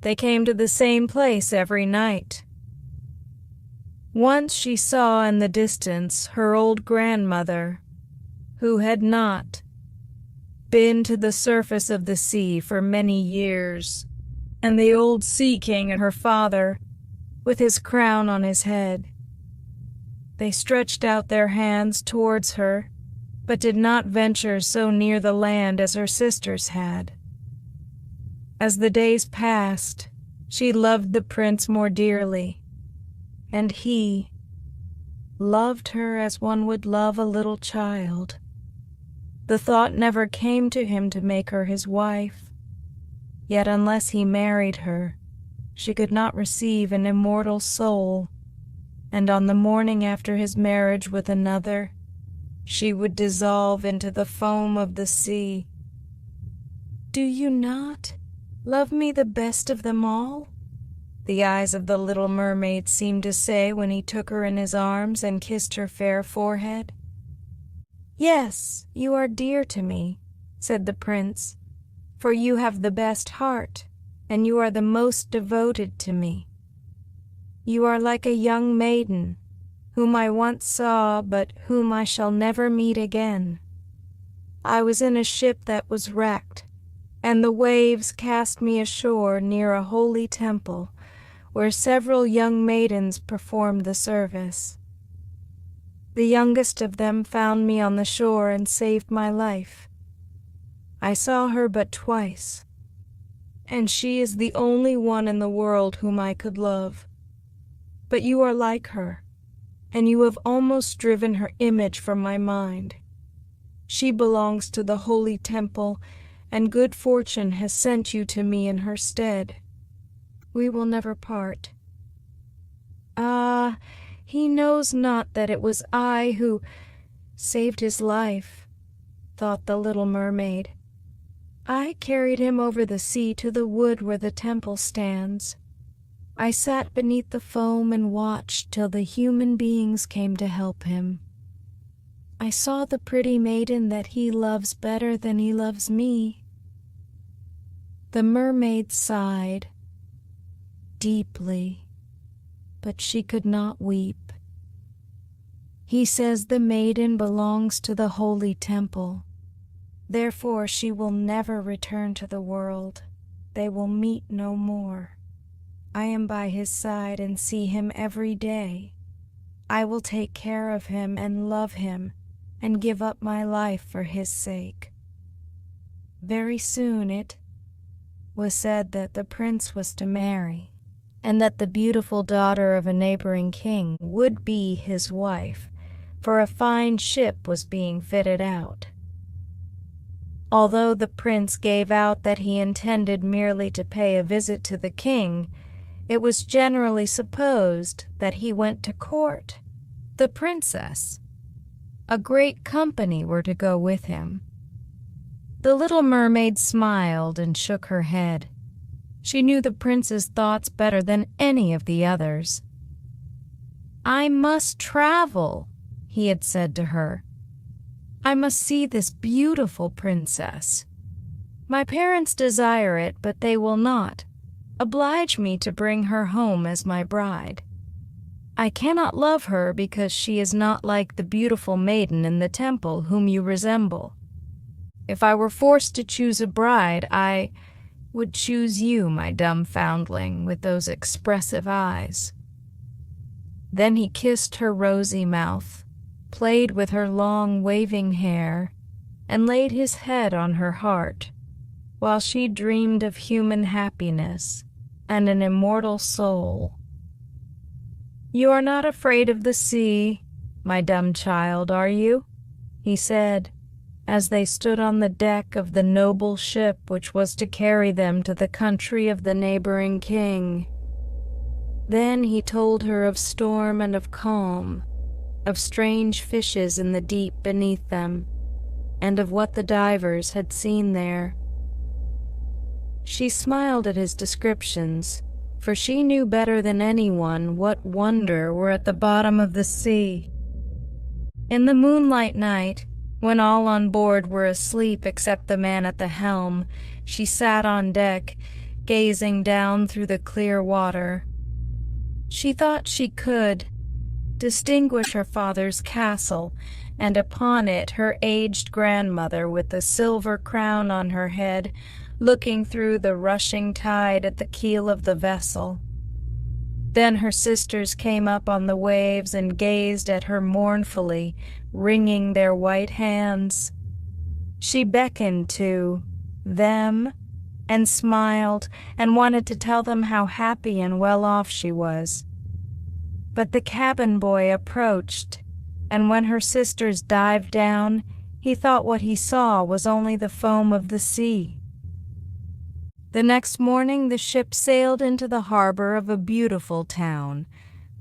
Speaker 1: they came to the same place every night. Once she saw in the distance her old grandmother, who had not been to the surface of the sea for many years, and the old sea king and her father, with his crown on his head. They stretched out their hands towards her, but did not venture so near the land as her sisters had. As the days passed, she loved the prince more dearly, and he loved her as one would love a little child. The thought never came to him to make her his wife, yet unless he married her, she could not receive an immortal soul, and on the morning after his marriage with another, she would dissolve into the foam of the sea. "Do you not love me the best of them all?" the eyes of the little mermaid seemed to say when he took her in his arms and kissed her fair forehead. "Yes, you are dear to me," said the prince, "for you have the best heart, and you are the most devoted to me. You are like a young maiden, whom I once saw, but whom I shall never meet again. I was in a ship that was wrecked, and the waves cast me ashore near a holy temple, where several young maidens performed the service. The youngest of them found me on the shore and saved my life. I saw her but twice, and she is the only one in the world whom I could love. But you are like her, and you have almost driven her image from my mind. She belongs to the holy temple, and good fortune has sent you to me in her stead. We will never part." "Ah, he knows not that it was I who saved his life," thought the little mermaid. "I carried him over the sea to the wood where the temple stands. I sat beneath the foam and watched till the human beings came to help him. I saw the pretty maiden that he loves better than he loves me." The mermaid sighed deeply, but she could not weep. "He says the maiden belongs to the holy temple. Therefore she will never return to the world. They will meet no more. I am by his side and see him every day. I will take care of him and love him and give up my life for his sake." Very soon it was said that the prince was to marry, and that the beautiful daughter of a neighboring king would be his wife, for a fine ship was being fitted out. Although the prince gave out that he intended merely to pay a visit to the king, it was generally supposed that he went to court. The princess, a great company, were to go with him. The little mermaid smiled and shook her head. She knew the prince's thoughts better than any of the others. "I must travel," he had said to her. "I must see this beautiful princess. My parents desire it, but they will not oblige me to bring her home as my bride. I cannot love her because she is not like the beautiful maiden in the temple whom you resemble. If I were forced to choose a bride, I would choose you, my dumb foundling, with those expressive eyes." Then he kissed her rosy mouth, played with her long waving hair, and laid his head on her heart, while she dreamed of human happiness and an immortal soul. "You are not afraid of the sea, my dumb child, are you?" he said, as they stood on the deck of the noble ship which was to carry them to the country of the neighboring king. Then he told her of storm and of calm, of strange fishes in the deep beneath them, and of what the divers had seen there. She smiled at his descriptions, for she knew better than anyone what wonder were at the bottom of the sea. In the moonlight night, when all on board were asleep except the man at the helm, she sat on deck, gazing down through the clear water. She thought she could distinguish her father's castle, and upon it her aged grandmother with the silver crown on her head, looking through the rushing tide at the keel of the vessel. Then her sisters came up on the waves and gazed at her mournfully, wringing their white hands. She beckoned to them and smiled and wanted to tell them how happy and well off she was. But the cabin boy approached, and when her sisters dived down, he thought what he saw was only the foam of the sea. The next morning the ship sailed into the harbor of a beautiful town,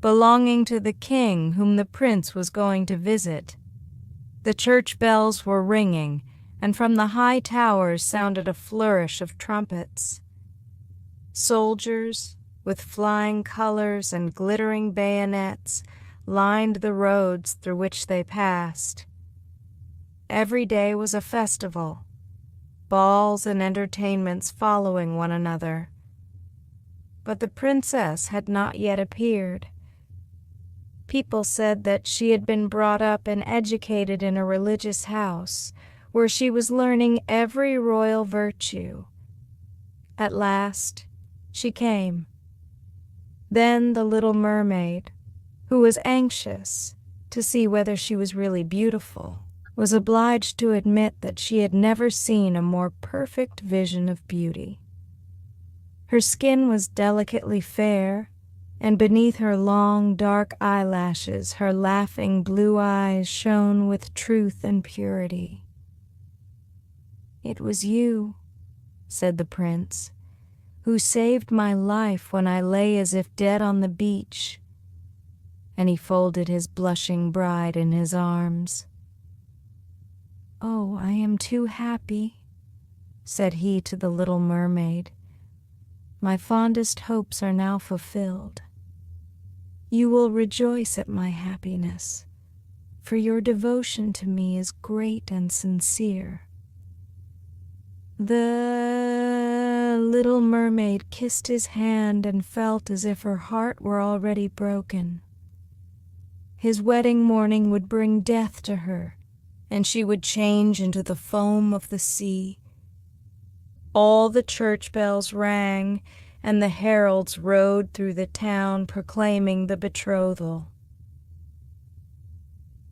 Speaker 1: belonging to the king whom the prince was going to visit. The church bells were ringing, and from the high towers sounded a flourish of trumpets. Soldiers, with flying colors and glittering bayonets, lined the roads through which they passed. Every day was a festival, balls and entertainments following one another. But the princess had not yet appeared. People said that she had been brought up and educated in a religious house, where she was learning every royal virtue. At last, she came. Then the little mermaid, who was anxious to see whether she was really beautiful, was obliged to admit that she had never seen a more perfect vision of beauty. Her skin was delicately fair, and beneath her long, dark eyelashes her laughing blue eyes shone with truth and purity. "It was you," said the prince, "who saved my life when I lay as if dead on the beach." And he folded his blushing bride in his arms. "Oh, I am too happy," said he to the little mermaid. "My fondest hopes are now fulfilled. You will rejoice at my happiness, for your devotion to me is great and sincere." The little mermaid kissed his hand and felt as if her heart were already broken. His wedding morning would bring death to her, and she would change into the foam of the sea. All the church bells rang, and the heralds rode through the town proclaiming the betrothal.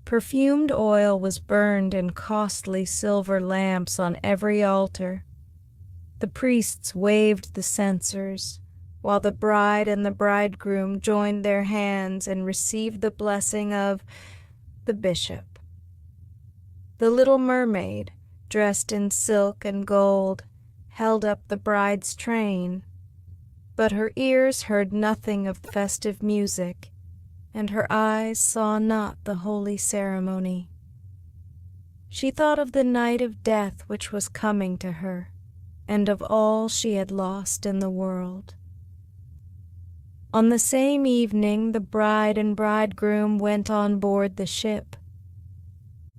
Speaker 1: Perfumed oil was burned in costly silver lamps on every altar. The priests waved the censers, while the bride and the bridegroom joined their hands and received the blessing of the bishop. The little mermaid, dressed in silk and gold, held up the bride's train, but her ears heard nothing of festive music, and her eyes saw not the holy ceremony. She thought of the night of death which was coming to her, and of all she had lost in the world. On the same evening the bride and bridegroom went on board the ship.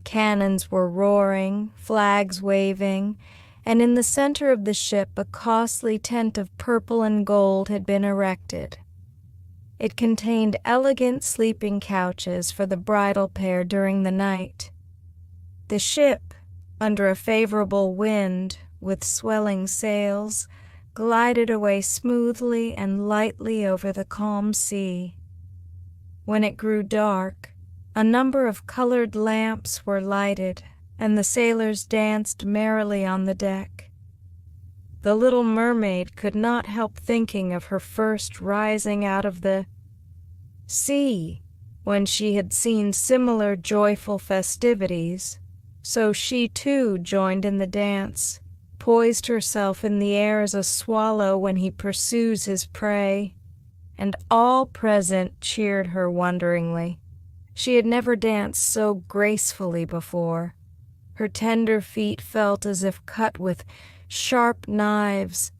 Speaker 1: Cannons were roaring, flags waving, and in the center of the ship a costly tent of purple and gold had been erected. It contained elegant sleeping couches for the bridal pair during the night. The ship, under a favorable wind, with swelling sails, glided away smoothly and lightly over the calm sea. When it grew dark, a number of colored lamps were lighted, and the sailors danced merrily on the deck. The little mermaid could not help thinking of her first rising out of the sea, when she had seen similar joyful festivities, so she too joined in the dance, poised herself in the air as a swallow when he pursues his prey, and all present cheered her wonderingly. She had never danced so gracefully before. Her tender feet felt as if cut with sharp knives,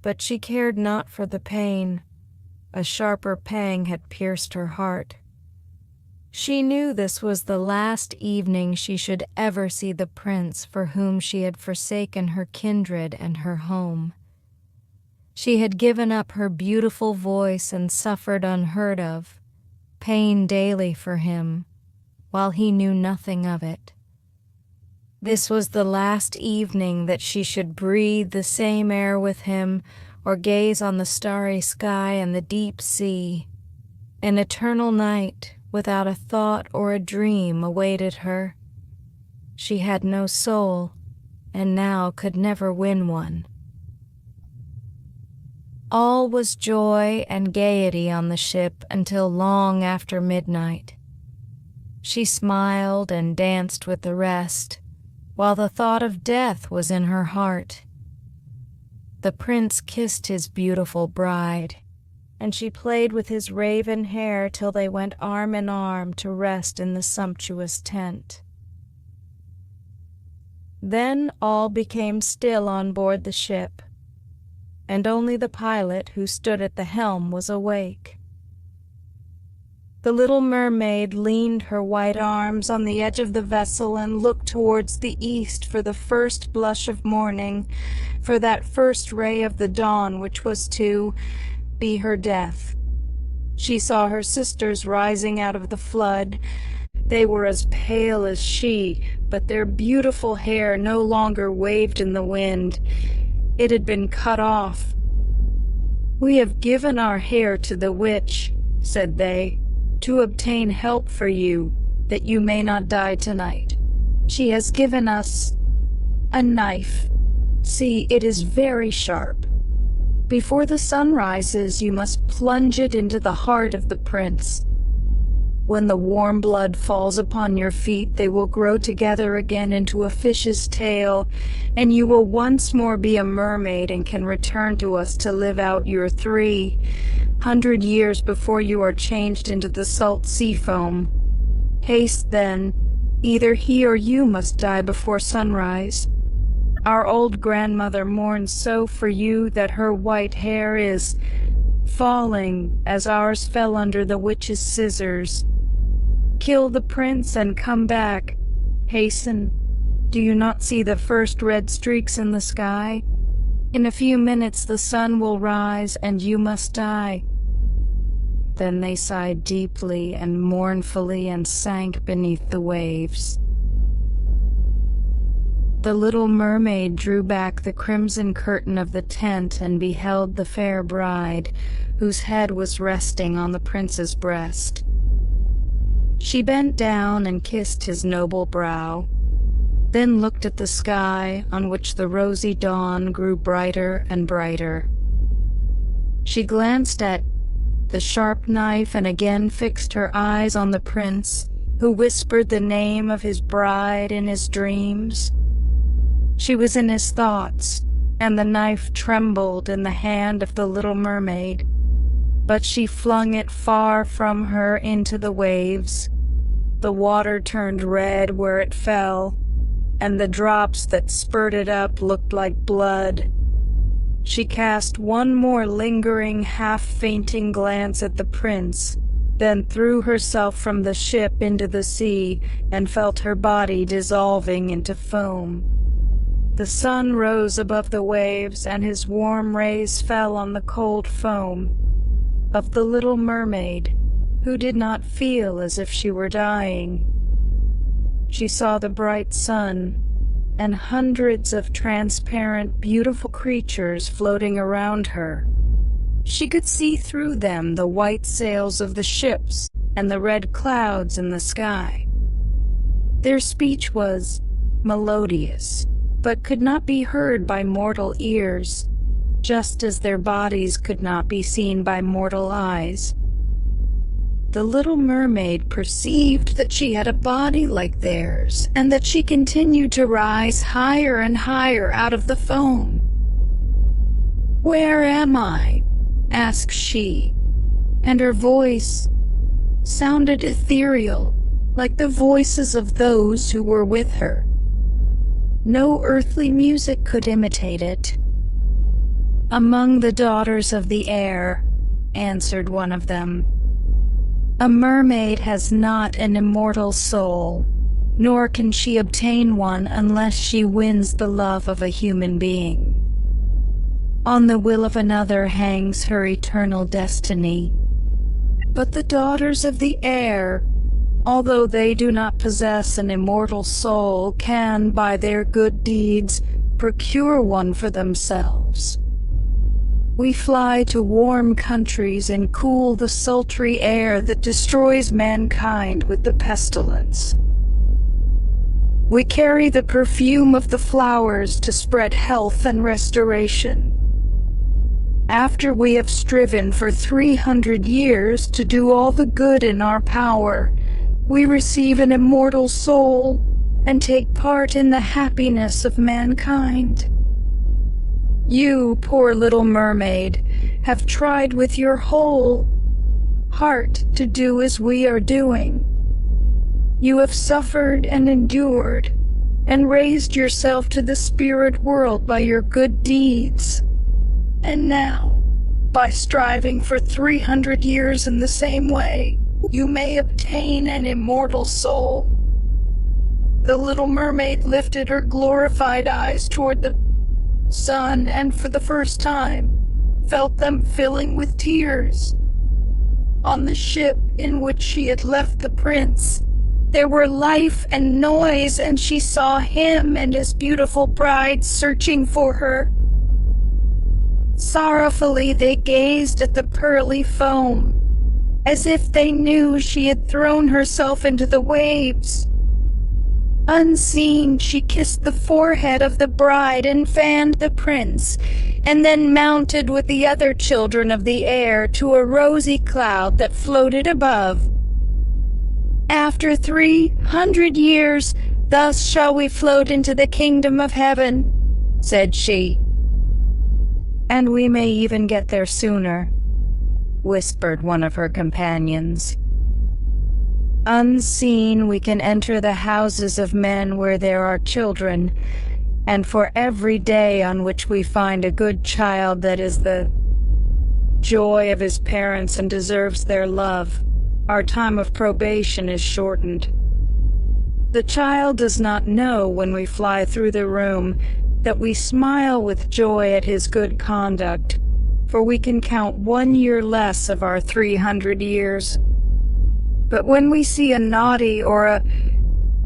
Speaker 1: but she cared not for the pain. A sharper pang had pierced her heart. She knew this was the last evening she should ever see the prince for whom she had forsaken her kindred and her home. She had given up her beautiful voice and suffered unheard of pain daily for him, while he knew nothing of it. This was the last evening that she should breathe the same air with him or gaze on the starry sky and the deep sea. An eternal night without a thought or a dream awaited her. She had no soul, and now could never win one. All was joy and gaiety on the ship until long after midnight. She smiled and danced with the rest, while the thought of death was in her heart. The prince kissed his beautiful bride, and she played with his raven hair till they went arm in arm to rest in the sumptuous tent. Then all became still on board the ship, and only the pilot who stood at the helm was awake. The little mermaid leaned her white arms on the edge of the vessel and looked towards the east for the first blush of morning, for that first ray of the dawn which was to be her death. She saw her sisters rising out of the flood. They were as pale as she, but their beautiful hair no longer waved in the wind. It had been cut off. "We have given our hair to the witch," said they, "to obtain help for you, that you may not die tonight. She has given us a knife. See, it is very sharp. Before the sun rises, you must plunge it into the heart of the prince. When the warm blood falls upon your feet, they will grow together again into a fish's tail, and you will once more be a mermaid and can return to us to live out your 300 years before you are changed into the salt sea foam. Haste then, either he or you must die before sunrise. Our old grandmother mourns so for you that her white hair is falling as ours fell under the witch's scissors. Kill the prince and come back. Hasten. Do you not see the first red streaks in the sky? In a few minutes the sun will rise and you must die." Then they sighed deeply and mournfully and sank beneath the waves. The little mermaid drew back the crimson curtain of the tent and beheld the fair bride, whose head was resting on the prince's breast. She bent down and kissed his noble brow, then looked at the sky, on which the rosy dawn grew brighter and brighter. She glanced at the sharp knife and again fixed her eyes on the prince, who whispered the name of his bride in his dreams. She was in his thoughts, and the knife trembled in the hand of the little mermaid, but she flung it far from her into the waves. The water turned red where it fell, and the drops that spurted up looked like blood. She cast one more lingering, half-fainting glance at the prince, then threw herself from the ship into the sea and felt her body dissolving into foam. The sun rose above the waves, and his warm rays fell on the cold foam. of the little mermaid, who did not feel as if she were dying. She saw the bright sun and hundreds of transparent, beautiful creatures floating around her. She could see through them the white sails of the ships and the red clouds in the sky. Their speech was melodious, but could not be heard by mortal ears, just as their bodies could not be seen by mortal eyes. The little mermaid perceived that she had a body like theirs, and that she continued to rise higher and higher out of the foam. "Where am I?" asked she, and her voice sounded ethereal, like the voices of those who were with her. No earthly music could imitate it. "Among the daughters of the air," answered one of them. "A mermaid has not an immortal soul, nor can she obtain one unless she wins the love of a human being. On the will of another hangs her eternal destiny. But the daughters of the air, although they do not possess an immortal soul, can, by their good deeds, procure one for themselves. We fly to warm countries and cool the sultry air that destroys mankind with the pestilence. We carry the perfume of the flowers to spread health and restoration. After we have striven for 300 years to do all the good in our power, we receive an immortal soul and take part in the happiness of mankind. You, poor little mermaid, have tried with your whole heart to do as we are doing. You have suffered and endured, and raised yourself to the spirit world by your good deeds. And now, by striving for 300 years in the same way, you may obtain an immortal soul." The little mermaid lifted her glorified eyes toward the sun, and for the first time felt them filling with tears. On the ship in which she had left the prince, there were life and noise, and she saw him and his beautiful bride searching for her. Sorrowfully they gazed at the pearly foam, as if they knew she had thrown herself into the waves. Unseen, she kissed the forehead of the bride and fanned the prince, and then mounted with the other children of the air to a rosy cloud that floated above. "After 300 years, thus shall we float into the kingdom of heaven," said she. "And we may even get there sooner," whispered one of her companions. "Unseen, we can enter the houses of men where there are children, and for every day on which we find a good child that is the joy of his parents and deserves their love, our time of probation is shortened. The child does not know when we fly through the room that we smile with joy at his good conduct, for we can count 1 year less of our 300 years. But when we see a naughty or a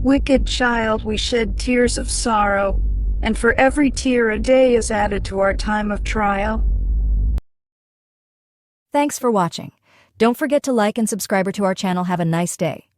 Speaker 1: wicked child, we shed tears of sorrow, and for every tear a day is added to our time of trial."
Speaker 2: Thanks for watching. Don't forget to like and subscribe to our channel. Have a nice day.